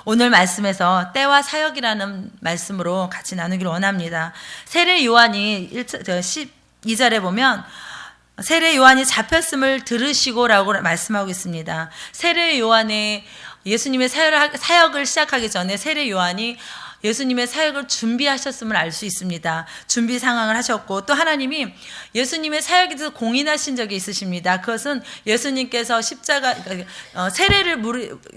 오늘 말씀에서 때와 사역이라는 말씀으로 같이 나누기를 원합니다. 세례 요한이 12절에 보면 세례 요한이 잡혔음을 들으시고라고 말씀하고 있습니다. 세례 요한의 예수님의 사역을 시작하기 전에 세례 요한이 예수님의 사역을 준비하셨음을 알 수 있습니다. 준비 상황을 하셨고 또 하나님이 예수님의 사역에 대해서 공인하신 적이 있으십니다. 그것은 예수님께서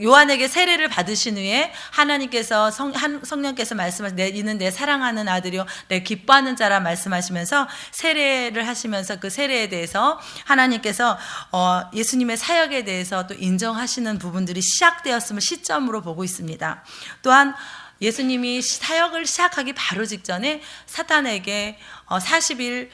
요한에게 세례를 받으신 후에 하나님께서 성령께서 말씀하신 이는 내 사랑하는 아들이요 내 기뻐하는 자라 말씀하시면서 세례를 하시면서 그 세례에 대해서 하나님께서 예수님의 사역에 대해서 또 인정하시는 부분들이 시작되었음을 시점으로 보고 있습니다. 또한 예수님이 사역을 시작하기 바로 직전에 사탄에게 40일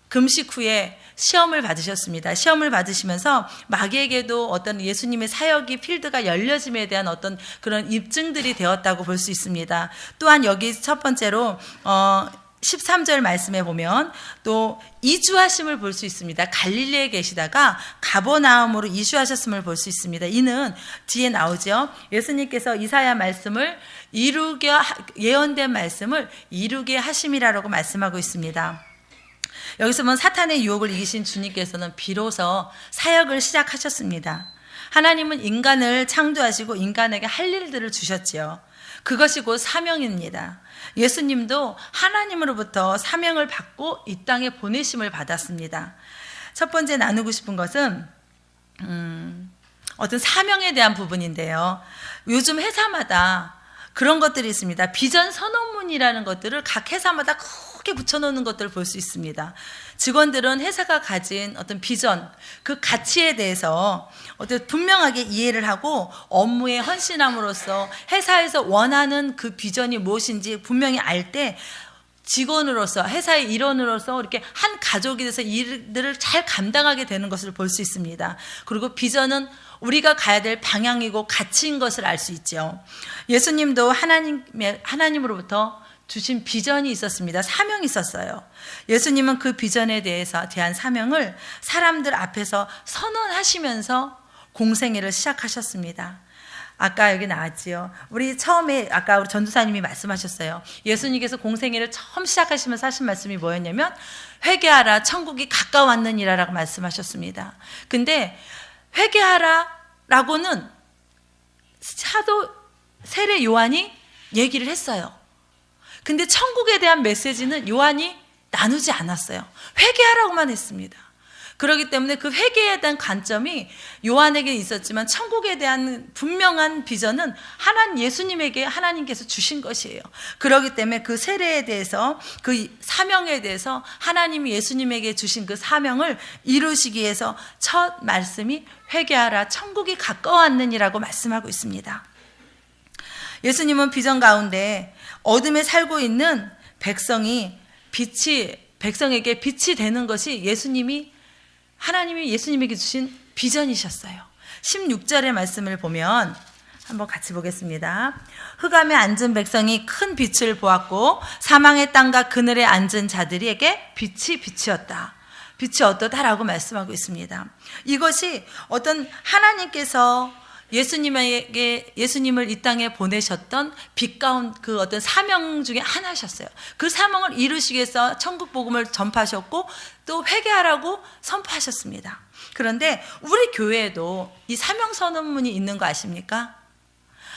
금식 후에 시험을 받으셨습니다. 시험을 받으시면서 마귀에게도 어떤 예수님의 사역이 필드가 열려짐에 대한 어떤 그런 입증들이 되었다고 볼 수 있습니다. 또한 여기 첫 번째로 13절 말씀에 보면 또 이주하심을 볼 수 있습니다. 갈릴리에 계시다가 가버나움으로 이주하셨음을 볼 수 있습니다. 이는 뒤에 나오죠. 예수님께서 이사야 말씀을 예언된 말씀을 이루게 하심이라고 말씀하고 있습니다. 여기서 보면 사탄의 유혹을 이기신 주님께서는 비로소 사역을 시작하셨습니다. 하나님은 인간을 창조하시고 인간에게 할 일들을 주셨지요. 그것이 곧 사명입니다. 예수님도 하나님으로부터 사명을 받고 이 땅에 보내심을 받았습니다. 첫 번째 나누고 싶은 것은 어떤 사명에 대한 부분인데요. 요즘 회사마다 그런 것들이 있습니다. 비전 선언문이라는 것들을 각 회사마다 크게 붙여놓는 것들을 볼 수 있습니다. 직원들은 회사가 가진 어떤 비전, 그 가치에 대해서 어떤 분명하게 이해를 하고 업무에 헌신함으로써 회사에서 원하는 그 비전이 무엇인지 분명히 알 때 직원으로서 회사의 일원으로서 이렇게 한 가족이 돼서 일들을 잘 감당하게 되는 것을 볼 수 있습니다. 그리고 비전은 우리가 가야 될 방향이고 가치인 것을 알 수 있죠. 예수님도 하나님으로부터 주신 비전이 있었습니다. 사명이 있었어요. 예수님은 그 비전에 대한 사명을 사람들 앞에서 선언하시면서 공생애를 시작하셨습니다. 아까 여기 나왔지요. 우리 처음에 아까 우리 전도사님이 말씀하셨어요. 예수님께서 공생애를 처음 시작하시면서 하신 말씀이 뭐였냐면 회개하라 천국이 가까웠느니라 라고 말씀하셨습니다. 근데 회개하라 라고는 사도 세례 요한이 얘기를 했어요. 근데 천국에 대한 메시지는 요한이 나누지 않았어요. 회개하라고만 했습니다. 그렇기 때문에 그 회개에 대한 관점이 요한에게 있었지만 천국에 대한 분명한 비전은 예수님에게 하나님께서 주신 것이에요. 그렇기 때문에 그 세례에 대해서 그 사명에 대해서 하나님이 예수님에게 주신 그 사명을 이루시기 위해서 첫 말씀이 회개하라 천국이 가까웠느니라고 말씀하고 있습니다. 예수님은 비전 가운데 어둠에 살고 있는 백성에게 빛이 되는 것이 하나님이 예수님에게 주신 비전이셨어요. 16절의 말씀을 보면 한번 같이 보겠습니다. 흑암에 앉은 백성이 큰 빛을 보았고 사망의 땅과 그늘에 앉은 자들에게 빛이 빛이었다. 빛이 어떠다라고 말씀하고 있습니다. 이것이 어떤 하나님께서 예수님을 이 땅에 보내셨던 빛 가운 그 어떤 사명 중에 하나셨어요. 그 사명을 이루시기 위해서 천국 복음을 전파하셨고 또 회개하라고 선포하셨습니다. 그런데 우리 교회에도 이 사명 선언문이 있는 거 아십니까?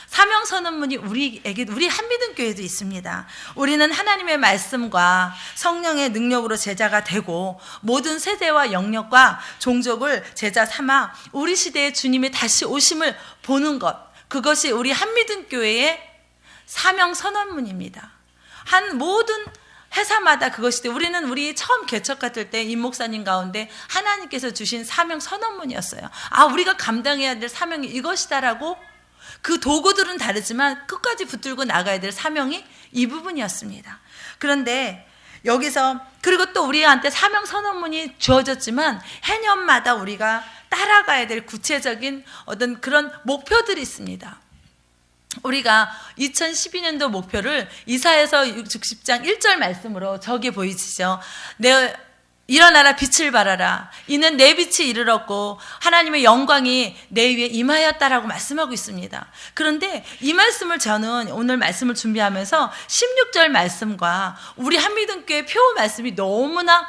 사명 선언문이 우리 한미든 교회도 있습니다. 우리는 하나님의 말씀과 성령의 능력으로 제자가 되고 모든 세대와 영역과 종족을 제자 삼아 우리 시대에 주님의 다시 오심을 보는 것, 그것이 우리 한미든 교회의 사명 선언문입니다. 모든 회사마다 그것이 우리는 처음 개척 같을 때 임 목사님 가운데 하나님께서 주신 사명 선언문이었어요. 우리가 감당해야 될 사명이 이것이다라고 그 도구들은 다르지만 끝까지 붙들고 나가야 될 사명이 이 부분이었습니다. 그런데 여기서 그리고 또 우리한테 사명 선언문이 주어졌지만 해년마다 우리가 따라가야 될 구체적인 어떤 그런 목표들이 있습니다. 우리가 2012년도 목표를 이사야서 60장 1절 말씀으로 저기 보이시죠? 일어나라 빛을 발하라. 이는 내 빛이 이르렀고 하나님의 영광이 내 위에 임하였다라고 말씀하고 있습니다. 그런데 이 말씀을 저는 오늘 말씀을 준비하면서 16절 말씀과 우리 한미등교회 표 말씀이 너무나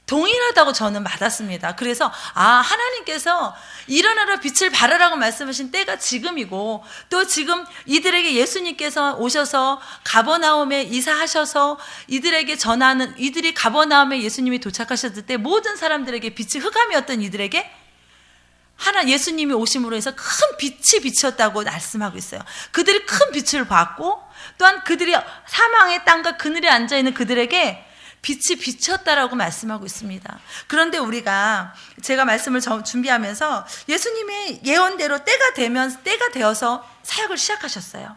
동일하다고 저는 받았습니다. 그래서 하나님께서 일어나라 빛을 발하라고 말씀하신 때가 지금이고, 또 지금 이들에게 예수님께서 오셔서 가버나움에 이사하셔서 이들에게 전하는, 이들이 가버나움에 예수님이 도착하셨을 때 모든 사람들에게 빛이 흑암이었던 이들에게 예수님이 오심으로 해서 큰 빛이 비쳤다고 말씀하고 있어요. 그들이 큰 빛을 봤고, 또한 그들이 사망의 땅과 그늘에 앉아있는 그들에게 빛이 비쳤다라고 말씀하고 있습니다. 그런데 제가 말씀을 준비하면서 예수님의 예언대로 때가 되어서 사역을 시작하셨어요.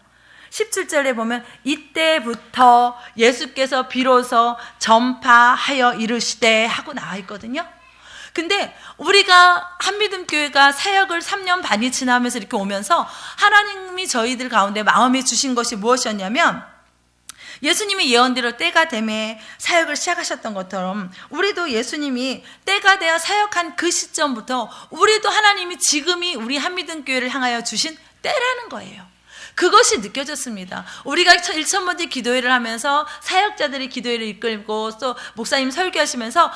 17절에 보면 이때부터 예수께서 비로소 전파하여 이르시되 하고 나와 있거든요. 근데 우리가 한미등교회가 사역을 3년 반이 지나면서 이렇게 오면서 하나님이 저희들 가운데 마음에 주신 것이 무엇이었냐면, 예수님이 예언대로 때가 되매 사역을 시작하셨던 것처럼 우리도 예수님이 때가 되어 사역한 그 시점부터 우리도 하나님이 지금이 우리 한미등교회를 향하여 주신 때라는 거예요. 그것이 느껴졌습니다. 우리가 1,000번째 기도회를 하면서 사역자들이 기도회를 이끌고 또 목사님 설교하시면서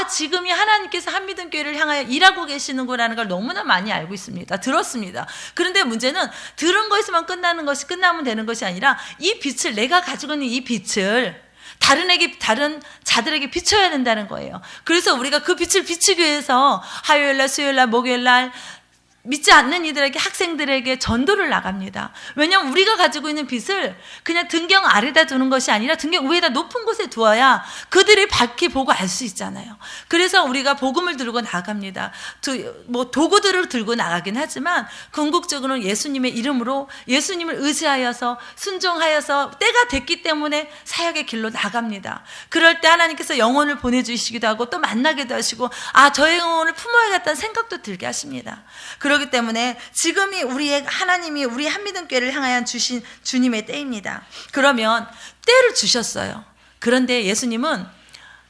지금이 하나님께서 한미등교회를 향하여 일하고 계시는구나라는 걸 너무나 많이 알고 있습니다. 들었습니다. 그런데 문제는 들은 것에서만 끝나면 되는 것이 아니라 이 빛을, 내가 가지고 있는 이 빛을 다른 자들에게 비춰야 된다는 거예요. 그래서 우리가 그 빛을 비추기 위해서 화요일날, 수요일날, 목요일날 믿지 않는 이들에게, 학생들에게 전도를 나갑니다. 왜냐하면 우리가 가지고 있는 빛을 그냥 등경 아래다 두는 것이 아니라 등경 위에다 높은 곳에 두어야 그들이 밝게 보고 알 수 있잖아요. 그래서 우리가 복음을 들고 나갑니다. 도구들을 들고 나가긴 하지만 궁극적으로는 예수님의 이름으로, 예수님을 의지하여서 순종하여서 때가 됐기 때문에 사역의 길로 나갑니다. 그럴 때 하나님께서 영혼을 보내주시기도 하고 또 만나기도 하시고 저의 영혼을 품어야겠다는 생각도 들게 하십니다. 그렇기 때문에 지금이 하나님이 우리 한미등교회를 향하여 주신 주님의 때입니다. 그러면 때를 주셨어요. 그런데 예수님은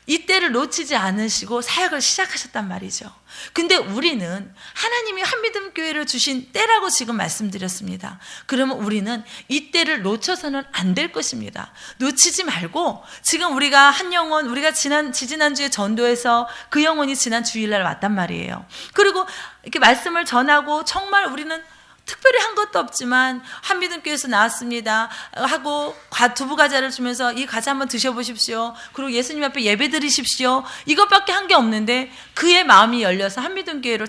이 때를 놓치지 않으시고 사역을 시작하셨단 말이죠. 근데 우리는 하나님이 한미등교회를 주신 때라고 지금 말씀드렸습니다. 그러면 우리는 이 때를 놓쳐서는 안 될 것입니다. 놓치지 말고, 지금 우리가 한 영혼, 우리가 지지난주에 전도해서 그 영혼이 지난 주일날 왔단 말이에요. 그리고 이렇게 말씀을 전하고 정말 우리는 특별히 한 것도 없지만 한미등교회에서 나왔습니다 하고 두부 과자를 주면서 이 과자 한번 드셔보십시오. 그리고 예수님 앞에 예배 드리십시오. 이것밖에 한 게 없는데 그의 마음이 열려서 한미등교회로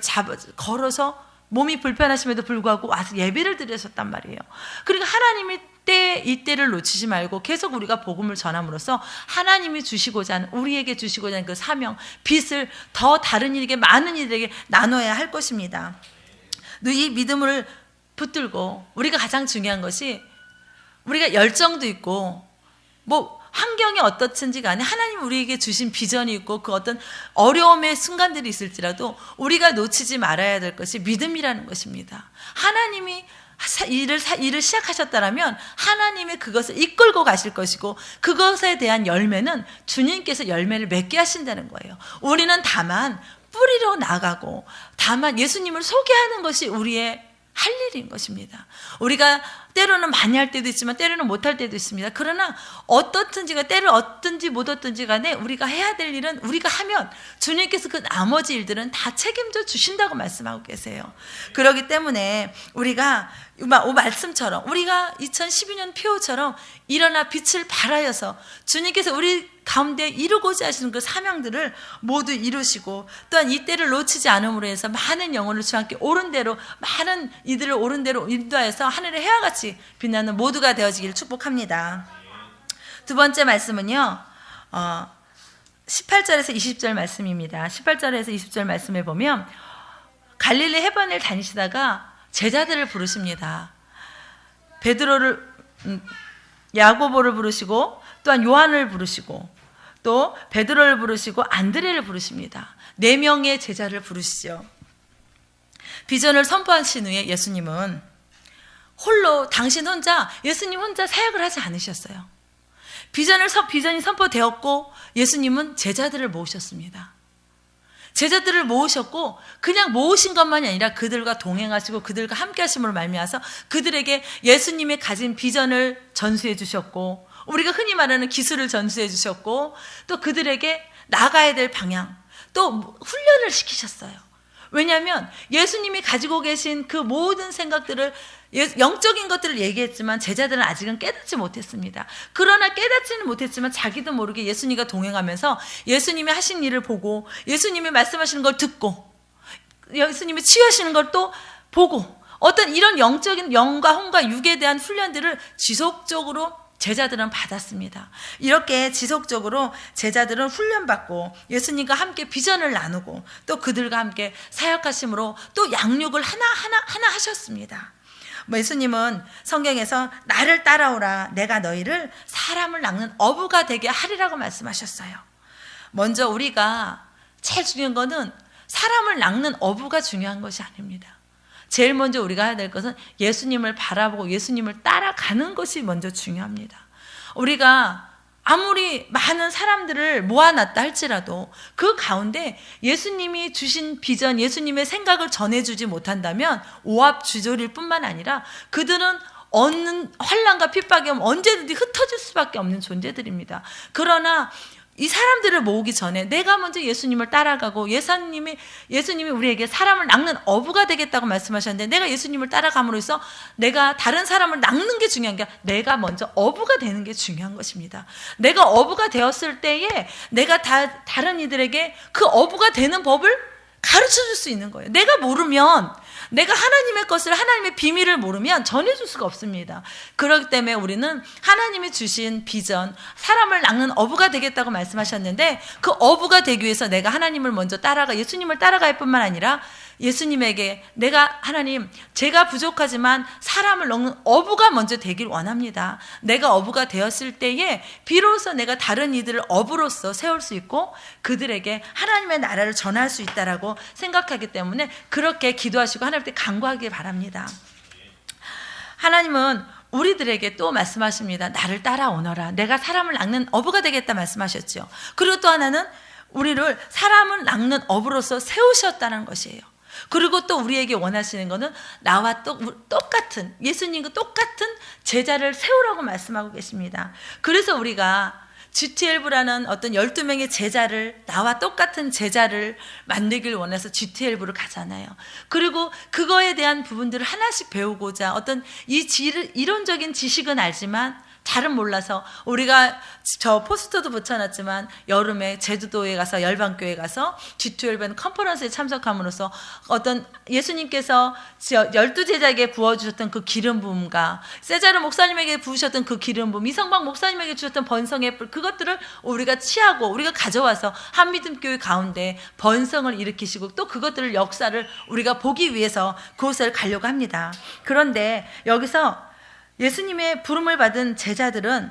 걸어서 몸이 불편하심에도 불구하고 와서 예배를 드리셨단 말이에요. 그러니까 하나님이 이 때를 놓치지 말고 계속 우리가 복음을 전함으로써 하나님이 주시고자 하는, 우리에게 주시고자 하는 그 사명, 빛을 더 다른 이에게, 많은 이들에게 나눠야 할 것입니다. 이 믿음을 붙들고, 우리가 가장 중요한 것이 우리가 열정도 있고 환경이 어떻든지 간에 하나님 우리에게 주신 비전이 있고 그 어떤 어려움의 순간들이 있을지라도 우리가 놓치지 말아야 될 것이 믿음이라는 것입니다. 하나님이 일을 시작하셨다면 하나님이 그것을 이끌고 가실 것이고, 그것에 대한 열매는 주님께서 열매를 맺게 하신다는 거예요. 우리는 다만 뿌리로 나가고 다만 예수님을 소개하는 것이 우리의 할 일인 것입니다. 우리가 때로는 많이 할 때도 있지만 때로는 못할 때도 있습니다. 그러나 때를 얻든지 못 얻든지 간에 우리가 해야 될 일은 우리가 하면 주님께서 그 나머지 일들은 다 책임져 주신다고 말씀하고 계세요. 그렇기 때문에 우리가 말씀처럼, 우리가 2012년 표처럼 일어나 빛을 발하여서 주님께서 우리 가운데 이루고자 하시는 그 사명들을 모두 이루시고, 또한 이 때를 놓치지 않음으로 해서 많은 영혼을 주와 함께 옳은 대로, 많은 이들을 옳은 대로 인도하여서 하늘의 해와 같이 빛나는 모두가 되어지기를 축복합니다. 두 번째 말씀은요, 18절에서 20절 말씀입니다. 18절에서 20절 말씀에 보면 갈릴리 해변을 다니시다가 제자들을 부르십니다. 야고보를 부르시고, 또한 요한을 부르시고, 또 베드로를 부르시고 안드레를 부르십니다. 4명의 제자를 부르시죠. 비전을 선포하신 후에 예수님은 예수님 혼자 사역을 하지 않으셨어요. 비전이 선포되었고 예수님은 제자들을 모으셨습니다. 제자들을 모으셨고 그냥 모으신 것만이 아니라 그들과 동행하시고 그들과 함께 하심으로 말미암아서 그들에게 예수님이 가진 비전을 전수해 주셨고 우리가 흔히 말하는 기술을 전수해 주셨고 또 그들에게 나가야 될 방향 또 훈련을 시키셨어요. 왜냐하면 예수님이 가지고 계신 그 모든 생각들을 영적인 것들을 얘기했지만 제자들은 아직은 깨닫지 못했습니다. 그러나 깨닫지는 못했지만 자기도 모르게 예수님과 동행하면서 예수님이 하신 일을 보고 예수님이 말씀하시는 걸 듣고 예수님이 치유하시는 걸 또 보고 어떤 이런 영적인 영과 혼과 육에 대한 훈련들을 지속적으로 제자들은 받았습니다. 이렇게 지속적으로 제자들은 훈련받고 예수님과 함께 비전을 나누고 또 그들과 함께 사역하심으로 또 양육을 하나하나 하셨습니다. 예수님은 성경에서 나를 따라오라 내가 너희를 사람을 낚는 어부가 되게 하리라고 말씀하셨어요. 먼저 우리가 제일 중요한 거는 사람을 낚는 어부가 중요한 것이 아닙니다. 제일 먼저 우리가 해야 될 것은 예수님을 바라보고 예수님을 따라가는 것이 먼저 중요합니다. 우리가 아무리 많은 사람들을 모아놨다 할지라도 그 가운데 예수님이 주신 비전, 예수님의 생각을 전해주지 못한다면 오합지졸일 뿐만 아니라 그들은 어느 환난과 핍박이 오면 언제든지 흩어질 수밖에 없는 존재들입니다. 그러나 이 사람들을 모으기 전에 내가 먼저 예수님을 따라가고 예수님이 우리에게 사람을 낚는 어부가 되겠다고 말씀하셨는데 내가 예수님을 따라감으로써 내가 다른 사람을 낚는 게 중요한 게 아니라 내가 먼저 어부가 되는 게 중요한 것입니다. 내가 어부가 되었을 때에 내가 다른 이들에게 그 어부가 되는 법을 가르쳐 줄 수 있는 거예요. 내가 모르면 내가 하나님의 것을 하나님의 비밀을 모르면 전해줄 수가 없습니다. 그렇기 때문에 우리는 하나님이 주신 비전 사람을 낚는 어부가 되겠다고 말씀하셨는데 그 어부가 되기 위해서 내가 하나님을 먼저 예수님을 따라갈 뿐만 아니라 예수님에게 내가 하나님 제가 부족하지만 사람을 낚는 어부가 먼저 되길 원합니다. 내가 어부가 되었을 때에 비로소 내가 다른 이들을 어부로서 세울 수 있고 그들에게 하나님의 나라를 전할 수 있다라고 생각하기 때문에 그렇게 기도하시고 하나님께 간구하길 바랍니다. 하나님은 우리들에게 또 말씀하십니다. 나를 따라오너라. 내가 사람을 낚는 어부가 되겠다 말씀하셨죠. 그리고 또 하나는 우리를 사람을 낚는 어부로서 세우셨다는 것이에요. 그리고 또 우리에게 원하시는 것은 나와 똑같은 예수님과 똑같은 제자를 세우라고 말씀하고 계십니다. 그래서 우리가 GT11부라는 어떤 12명의 제자를 나와 똑같은 제자를 만들길 원해서 GT11부를 가잖아요. 그리고 그거에 대한 부분들을 하나씩 배우고자 어떤 이론적인 지식은 알지만 잘은 몰라서 우리가 저 포스터도 붙여놨지만 여름에 제주도에 가서 열방교회 가서 G12 컨퍼런스에 참석함으로써 어떤 예수님께서 12제자에게 부어주셨던 그 기름 부음과 세자르 목사님에게 부으셨던 그 기름 부음, 이성박 목사님에게 주셨던 번성의 뿔 그것들을 우리가 취하고 우리가 가져와서 한미듬교회 가운데 번성을 일으키시고 또 그것들을 역사를 우리가 보기 위해서 그곳을 가려고 합니다. 그런데 여기서 예수님의 부름을 받은 제자들은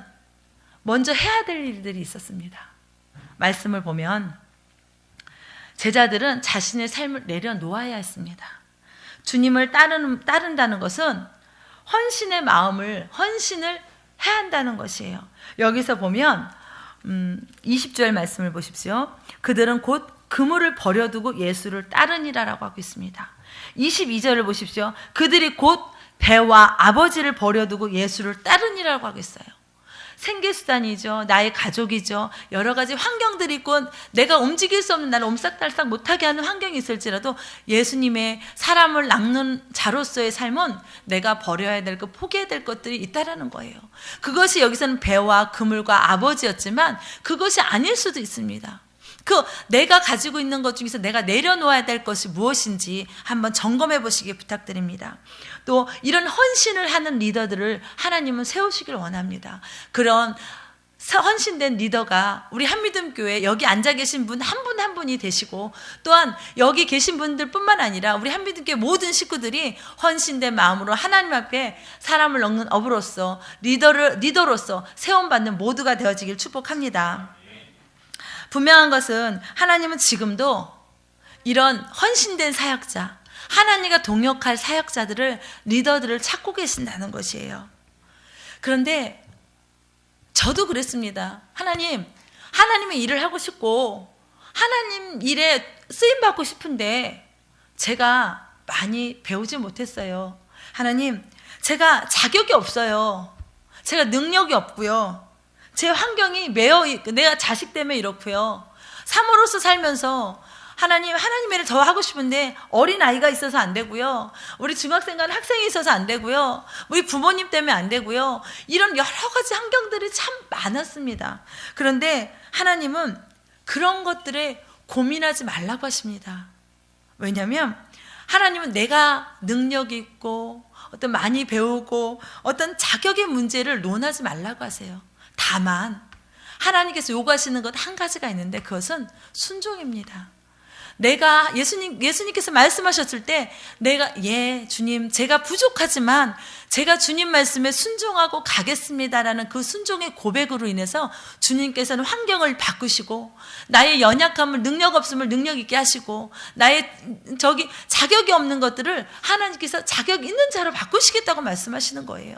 먼저 해야 될 일들이 있었습니다. 말씀을 보면 제자들은 자신의 삶을 내려놓아야 했습니다. 주님을 따른다는 것은 헌신을 해야 한다는 것이에요. 여기서 보면 20절 말씀을 보십시오. 그들은 곧 그물을 버려두고 예수를 따르니라라고 하고 있습니다. 22절을 보십시오. 그들이 곧 배와 아버지를 버려두고 예수를 따르니라고 하겠어요. 생계수단이죠. 나의 가족이죠. 여러 가지 환경들이 있고 내가 움직일 수 없는 나를 옴싹달싹 못하게 하는 환경이 있을지라도 예수님의 사람을 낚는 자로서의 삶은 내가 버려야 될 것, 포기해야 될 것들이 있다라는 거예요. 그것이 여기서는 배와 그물과 아버지였지만 그것이 아닐 수도 있습니다. 내가 가지고 있는 것 중에서 내가 내려놓아야 될 것이 무엇인지 한번 점검해 보시기 부탁드립니다. 또 이런 헌신을 하는 리더들을 하나님은 세우시길 원합니다. 그런 헌신된 리더가 우리 한미듬교회 여기 앉아 계신 분 한 분 한 분이 되시고 또한 여기 계신 분들 뿐만 아니라 우리 한미듬교회 모든 식구들이 헌신된 마음으로 하나님 앞에 사람을 낚는 어부로서 리더로서 세움받는 모두가 되어지길 축복합니다. 분명한 것은 하나님은 지금도 이런 헌신된 사역자, 하나님과 동역할 사역자들을 리더들을 찾고 계신다는 것이에요. 그런데 저도 그랬습니다. 하나님의 일을 하고 싶고 하나님 일에 쓰임받고 싶은데 제가 많이 배우지 못했어요. 하나님, 제가 자격이 없어요. 제가 능력이 없고요. 제 환경이 내가 자식 때문에 이렇고요. 사모로서 살면서 하나님의 일을 더 하고 싶은데 어린아이가 있어서 안 되고요. 우리 중학생과 학생이 있어서 안 되고요. 우리 부모님 때문에 안 되고요. 이런 여러 가지 환경들이 참 많았습니다. 그런데 하나님은 그런 것들에 고민하지 말라고 하십니다. 왜냐하면 하나님은 내가 능력이 있고 어떤 많이 배우고 어떤 자격의 문제를 논하지 말라고 하세요. 다만 하나님께서 요구하시는 것 한 가지가 있는데 그것은 순종입니다. 내가 예수님께서 말씀하셨을 때 주님, 제가 부족하지만 제가 주님 말씀에 순종하고 가겠습니다라는 그 순종의 고백으로 인해서 주님께서는 환경을 바꾸시고 나의 연약함을 능력 없음을 능력 있게 하시고 나의 자격이 없는 것들을 하나님께서 자격 있는 자로 바꾸시겠다고 말씀하시는 거예요.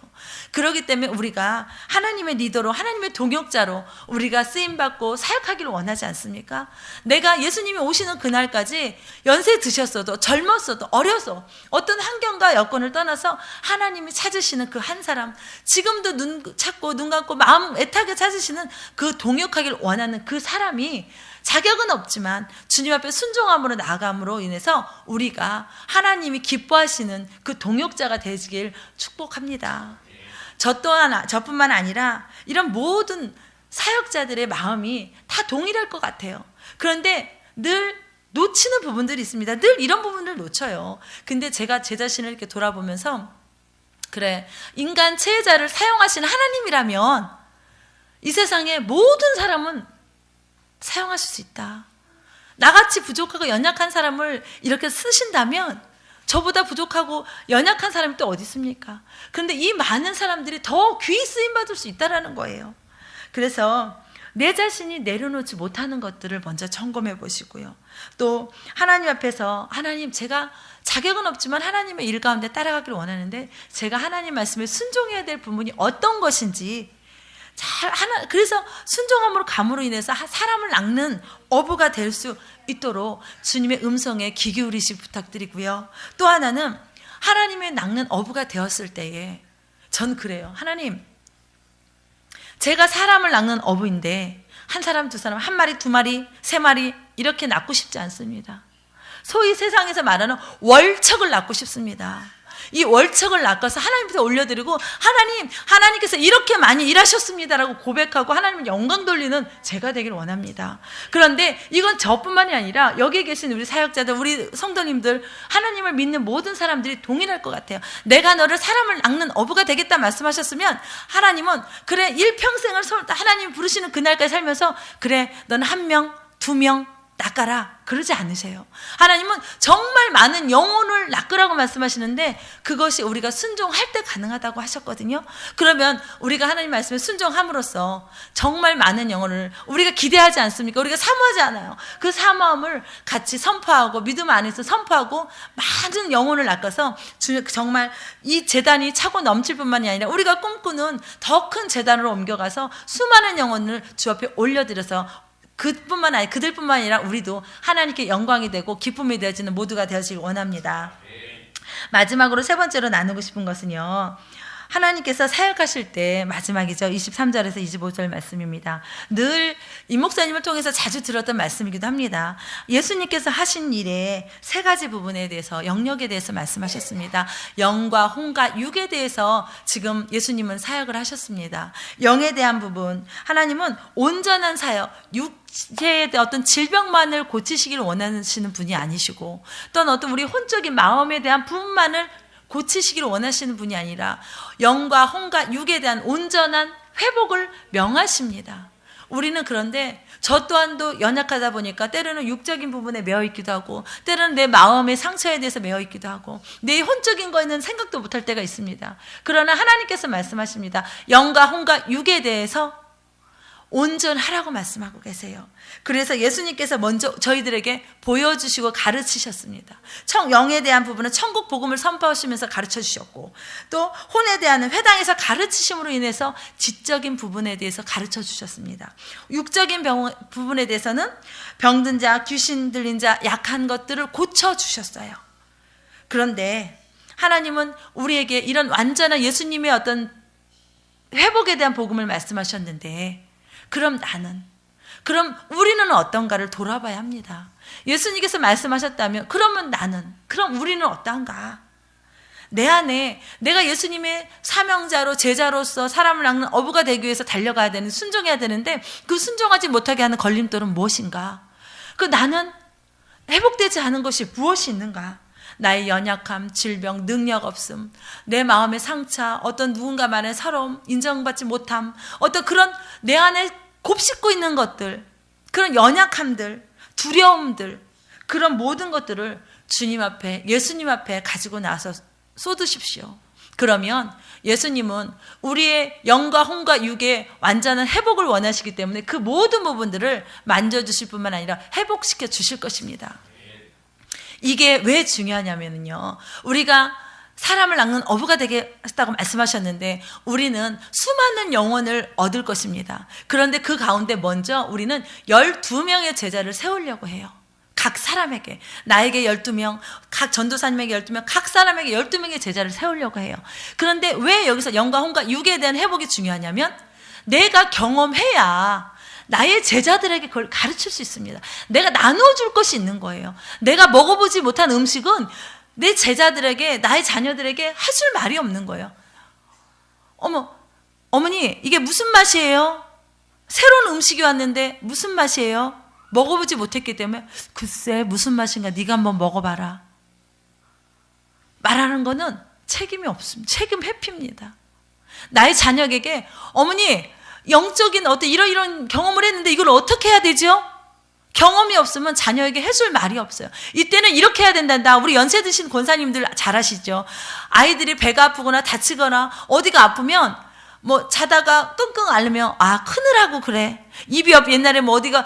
그렇기 때문에 우리가 하나님의 리더로 하나님의 동역자로 우리가 쓰임받고 사역하기를 원하지 않습니까? 내가 예수님이 오시는 그날까지 연세 드셨어도 젊었어도 어려서 어떤 환경과 여건을 떠나서 하나님이 찾으시는 그 한 사람, 지금도 눈 감고 마음 애타게 찾으시는 그 동역하기를 원하는 그 사람이 자격은 없지만 주님 앞에 순종함으로 나아감으로 인해서 우리가 하나님이 기뻐하시는 그 동역자가 되시길 축복합니다. 저뿐만 아니라 이런 모든 사역자들의 마음이 다 동일할 것 같아요. 그런데 늘 놓치는 부분들이 있습니다. 늘 이런 부분을 놓쳐요. 근데 제가 제 자신을 이렇게 돌아보면서 그래, 인간 체혜자를 사용하시는 하나님이라면 이 세상의 모든 사람은 사용하실 수 있다. 나같이 부족하고 연약한 사람을 이렇게 쓰신다면 저보다 부족하고 연약한 사람이 또 어디 있습니까? 그런데 이 많은 사람들이 더 귀히 쓰임받을 수 있다는 거예요. 그래서 내 자신이 내려놓지 못하는 것들을 먼저 점검해 보시고요. 또 하나님 앞에서 하나님, 제가 자격은 없지만 하나님의 일 가운데 따라가기를 원하는데 제가 하나님 말씀에 순종해야 될 부분이 어떤 것인지 그래서 순종함으로 감으로 인해서 사람을 낚는 어부가 될 수 있도록 주님의 음성에 귀 기울이시 부탁드리고요. 또 하나는 하나님의 낚는 어부가 되었을 때에 전 그래요. 하나님, 제가 사람을 낚는 어부인데 한 사람, 두 사람, 한 마리, 두 마리, 세 마리 이렇게 낳고 싶지 않습니다. 소위 세상에서 말하는 월척을 낳고 싶습니다. 이 월척을 낚아서 하나님께 올려드리고 하나님께서 이렇게 많이 일하셨습니다라고 고백하고 하나님을 영광 돌리는 제가 되길 원합니다. 그런데 이건 저뿐만이 아니라 여기에 계신 우리 사역자들, 우리 성도님들, 하나님을 믿는 모든 사람들이 동일할 것 같아요. 내가 너를 사람을 낚는 어부가 되겠다 말씀하셨으면 하나님은 그래, 일평생을 하나님 부르시는 그날까지 살면서 그래, 너는 한 명, 두 명 낚아라 그러지 않으세요. 하나님은 정말 많은 영혼을 낚으라고 말씀하시는데 그것이 우리가 순종할 때 가능하다고 하셨거든요. 그러면 우리가 하나님 말씀에 순종함으로써 정말 많은 영혼을 우리가 기대하지 않습니까? 우리가 사모하지 않아요. 그 사모함을 같이 선포하고 믿음 안에서 선포하고 많은 영혼을 낚아서 정말 이 재단이 차고 넘칠 뿐만이 아니라 우리가 꿈꾸는 더 큰 재단으로 옮겨가서 수많은 영혼을 주 앞에 올려드려서 그들뿐만 아니라 우리도 하나님께 영광이 되고 기쁨이 되어지는 모두가 되어지길 원합니다. 마지막으로 세 번째로 나누고 싶은 것은요, 하나님께서 사역하실 때 마지막이죠. 23절에서 25절 말씀입니다. 늘 임 목사님을 통해서 자주 들었던 말씀이기도 합니다. 예수님께서 하신 일의 세 가지 부분에 대해서, 영역에 대해서 말씀하셨습니다. 영과 혼과 육에 대해서 지금 예수님은 사역을 하셨습니다. 영에 대한 부분, 하나님은 온전한 사역, 육체의 어떤 질병만을 고치시기를 원하시는 분이 아니시고 또는 어떤 우리 혼적인 마음에 대한 부분만을 고치시기를 원하시는 분이 아니라 영과 혼과 육에 대한 온전한 회복을 명하십니다. 우리는 그런데 저 또한도 연약하다 보니까 때로는 육적인 부분에 매여 있기도 하고 때로는 내 마음의 상처에 대해서 매여 있기도 하고 내 혼적인 거에는 생각도 못할 때가 있습니다. 그러나 하나님께서 말씀하십니다. 영과 혼과 육에 대해서 온전하라고 말씀하고 계세요. 그래서 예수님께서 먼저 저희들에게 보여주시고 가르치셨습니다. 영에 대한 부분은 천국 복음을 선포하시면서 가르쳐 주셨고, 또 혼에 대한 회당에서 가르치심으로 인해서 지적인 부분에 대해서 가르쳐 주셨습니다. 육적인 부분에 대해서는 병든 자, 귀신 들린 자, 약한 것들을 고쳐 주셨어요. 그런데 하나님은 우리에게 이런 완전한 예수님의 어떤 회복에 대한 복음을 말씀하셨는데, 그럼 우리는 어떤가를 돌아봐야 합니다. 예수님께서 말씀하셨다면 그럼 우리는 어떤가? 내 안에 내가 예수님의 사명자로 제자로서 사람을 낚는 어부가 되기 위해서 달려가야 되는, 순종해야 되는데 그 순종하지 못하게 하는 걸림돌은 무엇인가? 나는 회복되지 않은 것이 무엇이 있는가? 나의 연약함, 질병, 능력 없음, 내 마음의 상처, 어떤 누군가 말의 서러움, 인정받지 못함, 어떤 그런 내 안에 곱씹고 있는 것들, 그런 연약함들, 두려움들, 그런 모든 것들을 주님 앞에, 예수님 앞에 가지고 나서 쏟으십시오. 그러면 예수님은 우리의 영과 혼과 육의 완전한 회복을 원하시기 때문에 그 모든 부분들을 만져주실 뿐만 아니라 회복시켜 주실 것입니다. 이게 왜 중요하냐면요, 우리가 사람을 낚는 어부가 되겠다고 말씀하셨는데 우리는 수많은 영혼을 얻을 것입니다. 그런데 그 가운데 먼저 우리는 12명의 제자를 세우려고 해요. 각 사람에게, 나에게 12명, 각 전도사님에게 12명, 각 사람에게 12명의 제자를 세우려고 해요. 그런데 왜 여기서 영과 혼과 육에 대한 회복이 중요하냐면, 내가 경험해야 나의 제자들에게 그걸 가르칠 수 있습니다. 내가 나눠줄 것이 있는 거예요. 내가 먹어보지 못한 음식은 내 제자들에게, 나의 자녀들에게 해줄 말이 없는 거예요. 어머니, 이게 무슨 맛이에요? 새로운 음식이 왔는데 무슨 맛이에요? 먹어보지 못했기 때문에, 글쎄 무슨 맛인가 네가 한번 먹어봐라. 말하는 거는 책임이 없습니다. 책임 회피입니다. 나의 자녀에게, 어머니 영적인 어떤 이런 경험을 했는데 이걸 어떻게 해야 되죠? 경험이 없으면 자녀에게 해줄 말이 없어요. 이때는 이렇게 해야 된단다. 우리 연세 드신 권사님들 잘 아시죠? 아이들이 배가 아프거나 다치거나 어디가 아프면 자다가 끙끙 앓으면, 큰일 하고 그래. 입이 옛날에 어디가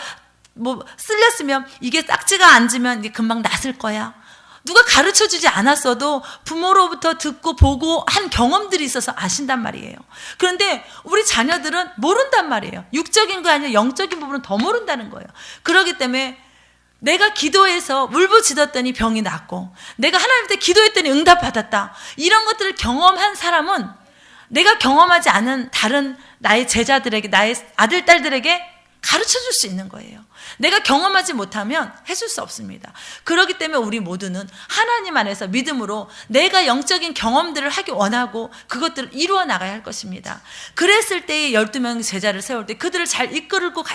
쓸렸으면 이게 딱지가 앉으면 이게 금방 낫을 거야. 누가 가르쳐주지 않았어도 부모로부터 듣고 보고 한 경험들이 있어서 아신단 말이에요. 그런데 우리 자녀들은 모른단 말이에요. 육적인 거 아니라 영적인 부분은 더 모른다는 거예요. 그렇기 때문에 내가 기도해서 울부짖었더니 병이 낫고, 내가 하나님한테 기도했더니 응답받았다, 이런 것들을 경험한 사람은 내가 경험하지 않은 다른 나의 제자들에게, 나의 아들, 딸들에게 가르쳐줄 수 있는 거예요. 내가 경험하지 못하면 해줄 수 없습니다. 그렇기 때문에 우리 모두는 하나님 안에서 믿음으로 내가 영적인 경험들을 하기 원하고 그것들을 이루어 나가야 할 것입니다. 그랬을 때의 12명의 제자를 세울 때 그들을 잘 이끌고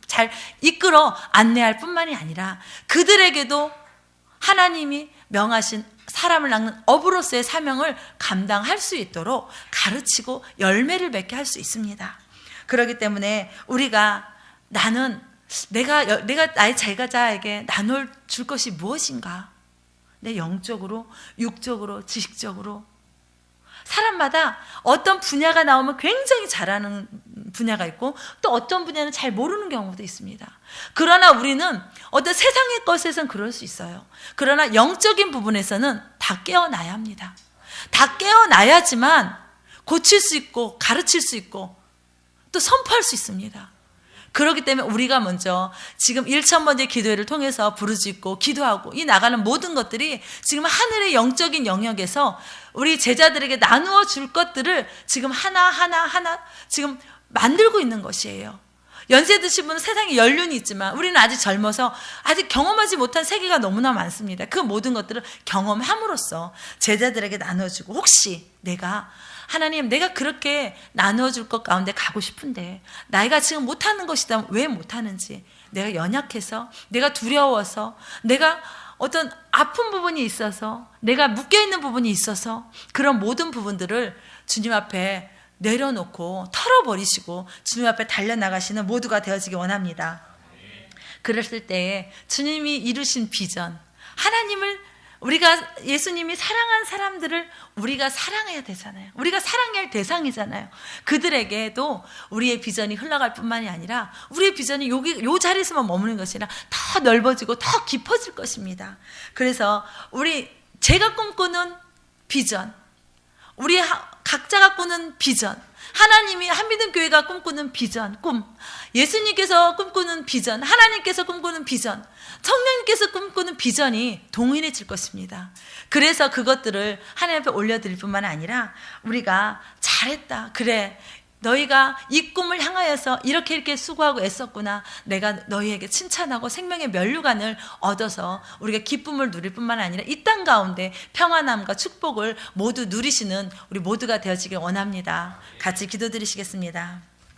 잘 이끌어 안내할 뿐만이 아니라 그들에게도 하나님이 명하신 사람을 낚는 어부로서의 사명을 감당할 수 있도록 가르치고 열매를 맺게 할 수 있습니다. 그렇기 때문에 우리가 내가 나의 제자에게 나눠줄 것이 무엇인가? 내 영적으로, 육적으로, 지식적으로. 사람마다 어떤 분야가 나오면 굉장히 잘하는 분야가 있고 또 어떤 분야는 잘 모르는 경우도 있습니다. 그러나 우리는 어떤 세상의 것에서는 그럴 수 있어요. 그러나 영적인 부분에서는 다 깨어나야 합니다. 다 깨어나야지만 고칠 수 있고 가르칠 수 있고 또 선포할 수 있습니다. 그렇기 때문에 우리가 먼저 지금 1000번째 기도회를 통해서 부르짖고 기도하고 이 나가는 모든 것들이 지금 하늘의 영적인 영역에서 우리 제자들에게 나누어 줄 것들을 지금 하나하나 지금 만들고 있는 것이에요. 연세 드신 분은 세상에 연륜이 있지만 우리는 아직 젊어서 아직 경험하지 못한 세계가 너무나 많습니다. 그 모든 것들을 경험함으로써 제자들에게 나눠주고, 혹시 하나님, 내가 그렇게 나눠줄 것 가운데 가고 싶은데 내가 지금 못하는 것이다. 왜 못하는지, 내가 연약해서, 내가 두려워서, 내가 어떤 아픈 부분이 있어서, 내가 묶여있는 부분이 있어서, 그런 모든 부분들을 주님 앞에 내려놓고 털어버리시고 주님 앞에 달려나가시는 모두가 되어지기 원합니다. 그랬을 때에 주님이 이루신 비전, 하나님을 우리가 예수님이 사랑한 사람들을 우리가 사랑해야 되잖아요. 우리가 사랑해야 할 대상이잖아요. 그들에게도 우리의 비전이 흘러갈 뿐만이 아니라 우리의 비전이 요 자리에서만 머무는 것이 아니라 더 넓어지고 더 깊어질 것입니다. 그래서 제가 꿈꾸는 비전, 우리 각자가 꾸는 비전, 하나님이 한미든교회가 꿈꾸는 비전, 꿈, 예수님께서 꿈꾸는 비전, 하나님께서 꿈꾸는 비전, 성령님께서 꿈꾸는 비전이 동일해질 것입니다. 그래서 그것들을 하나님 앞에 올려드릴 뿐만 아니라 우리가 잘했다, 그래, 너희가 이 꿈을 향하여서 이렇게 수고하고 애썼구나, 내가 너희에게 칭찬하고 생명의 면류관을 얻어서 우리가 기쁨을 누릴 뿐만 아니라 이 땅 가운데 평안함과 축복을 모두 누리시는 우리 모두가 되어지길 원합니다. 같이 기도드리시겠습니다.